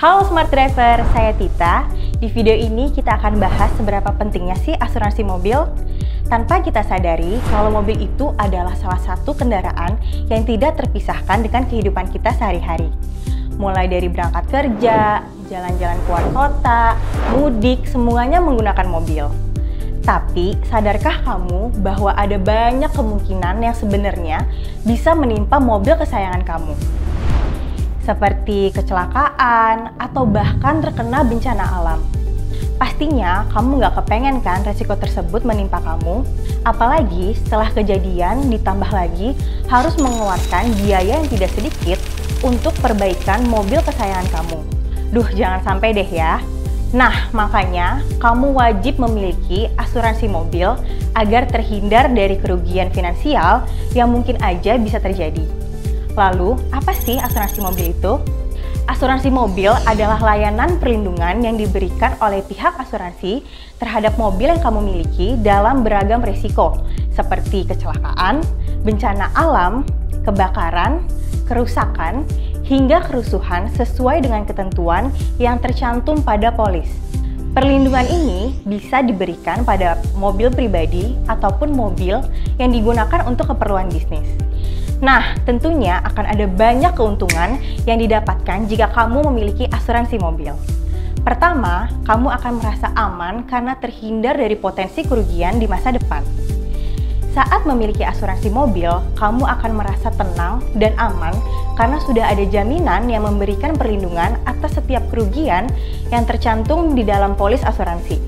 Halo Smart Driver, saya Tita. Di video ini kita akan bahas seberapa pentingnya sih asuransi mobil. Tanpa kita sadari kalau mobil itu adalah salah satu kendaraan yang tidak terpisahkan dengan kehidupan kita sehari-hari. Mulai dari berangkat kerja, jalan-jalan keluar kota, mudik, semuanya menggunakan mobil. Tapi, sadarkah kamu bahwa ada banyak kemungkinan yang sebenarnya bisa menimpa mobil kesayangan kamu? Seperti kecelakaan atau bahkan terkena bencana alam. Pastinya kamu nggak kepengen kan resiko tersebut menimpa kamu, apalagi setelah kejadian ditambah lagi harus mengeluarkan biaya yang tidak sedikit untuk perbaikan mobil kesayangan kamu. Duh, jangan sampai deh ya. Nah, makanya kamu wajib memiliki asuransi mobil agar terhindar dari kerugian finansial yang mungkin aja bisa terjadi. Lalu, apa sih asuransi mobil itu? Asuransi mobil adalah layanan perlindungan yang diberikan oleh pihak asuransi terhadap mobil yang kamu miliki dalam beragam risiko, seperti kecelakaan, bencana alam, kebakaran, kerusakan, hingga kerusuhan sesuai dengan ketentuan yang tercantum pada polis. Perlindungan ini bisa diberikan pada mobil pribadi ataupun mobil yang digunakan untuk keperluan bisnis. Nah, tentunya akan ada banyak keuntungan yang didapatkan jika kamu memiliki asuransi mobil. Pertama, kamu akan merasa aman karena terhindar dari potensi kerugian di masa depan. Saat memiliki asuransi mobil, kamu akan merasa tenang dan aman karena sudah ada jaminan yang memberikan perlindungan atas setiap kerugian yang tercantum di dalam polis asuransi.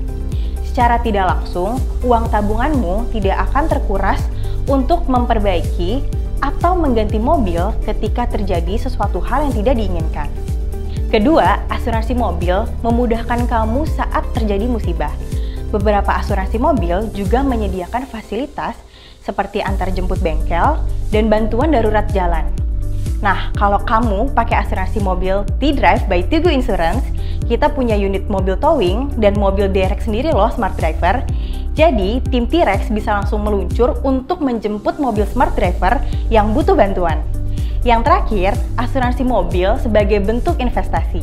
Secara tidak langsung, uang tabunganmu tidak akan terkuras untuk memperbaiki atau mengganti mobil ketika terjadi sesuatu hal yang tidak diinginkan. Kedua, asuransi mobil memudahkan kamu saat terjadi musibah. Beberapa asuransi mobil juga menyediakan fasilitas seperti antar jemput bengkel dan bantuan darurat jalan. Nah, kalau kamu pakai asuransi mobil T-Drive by Tugu Insurance, kita punya unit mobil towing dan mobil derek sendiri loh Smart Driver. Jadi, tim T-Rex bisa langsung meluncur untuk menjemput mobil Smart Driver yang butuh bantuan. Yang terakhir, asuransi mobil sebagai bentuk investasi.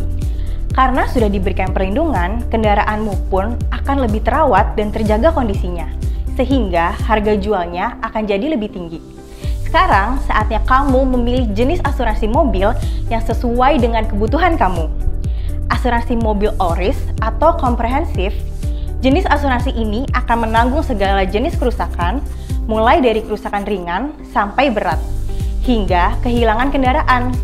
Karena sudah diberikan perlindungan, kendaraanmu pun akan lebih terawat dan terjaga kondisinya, sehingga harga jualnya akan jadi lebih tinggi. Sekarang, saatnya kamu memilih jenis asuransi mobil yang sesuai dengan kebutuhan kamu. Asuransi mobil ORIS atau komprehensif. Jenis asuransi ini akan menanggung segala jenis kerusakan, mulai dari kerusakan ringan sampai berat, hingga kehilangan kendaraan.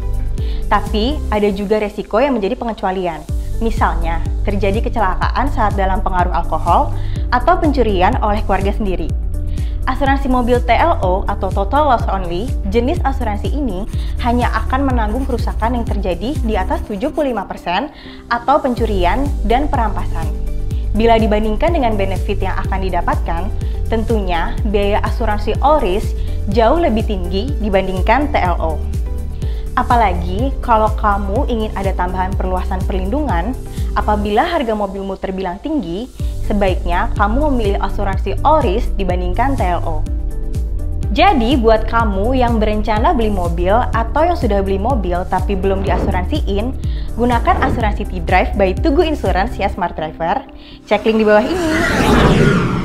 Tapi, ada juga resiko yang menjadi pengecualian. Misalnya, terjadi kecelakaan saat dalam pengaruh alkohol atau pencurian oleh keluarga sendiri. Asuransi mobil TLO atau Total Loss Only, jenis asuransi ini hanya akan menanggung kerusakan yang terjadi di atas 75% atau pencurian dan perampasan. Bila dibandingkan dengan benefit yang akan didapatkan, tentunya biaya asuransi ORIS jauh lebih tinggi dibandingkan TLO. Apalagi kalau kamu ingin ada tambahan perluasan perlindungan, apabila harga mobilmu terbilang tinggi, sebaiknya kamu memilih asuransi ORIS dibandingkan TLO. Jadi, buat kamu yang berencana beli mobil atau yang sudah beli mobil tapi belum diasuransiin, gunakan asuransi T-Drive by Tugu Insurance ya Smart Driver. Cek link di bawah ini.